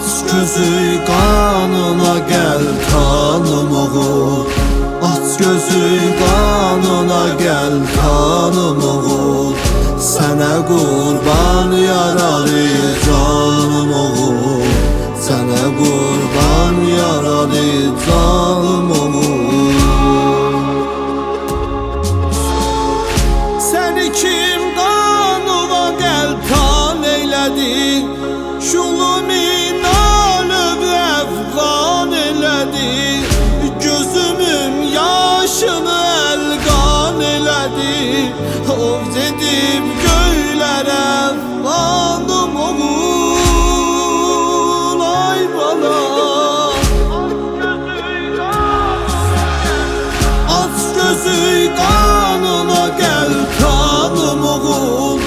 gözü kanına gel kanım oğul. Aç gözü kanına gel kanım oğul. Sənə qurban yaralı canım oğul. Sənə qurban yaralı canım oğul. Səni kim kanına gel kan eylədi? Şulumin alıb əfqan elədi. Gözümün yaşını əlqan elədi. Ovz edib göylərə vanım oğul. Ay bana aç gözü kanına gel kanım oğul.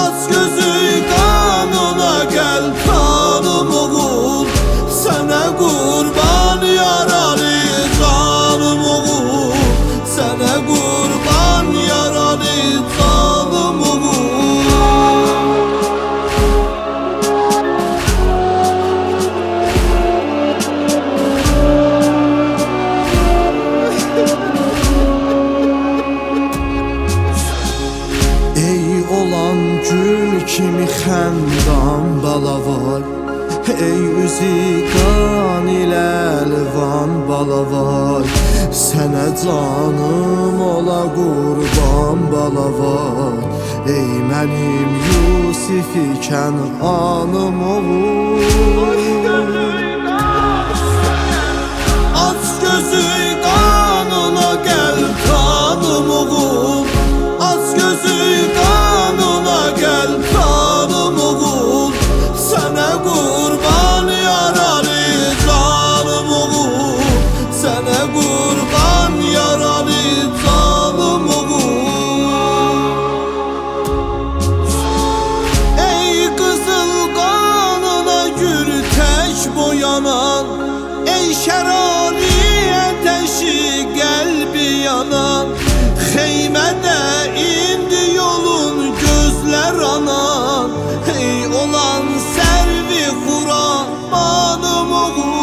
Aç gözü kanına gel kanım oğul. Sənə qurban yaralı canım oğul. Sənə qurban yaralı canım oğul. Ey olan gül kimi xəndan bala var. Ey üzü qan ilə əlvan bala var. Sənə canım ola qurban bala var. Ey mənim Yusif ikən anım oğul. Aç gözü kanına gel kanım oğul. Aç gözü kanına gel kanım oğul. Sənə qurban yaralı canım oğul. Sənə qurban yaralı canım oğul. Ey qızıl qanına gül tək boyanan. Ey şərari əteşi qəlbi yanan. Xeymədə indi yolun gözlər anan. Ey olan sərvi xuramanım oğul.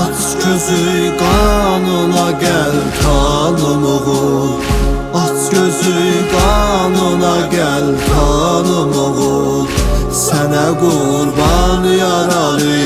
Aç gözü kanına gel kanım oğul. Aç gözü kanına gel kanım oğul. Sənə qurban yaralı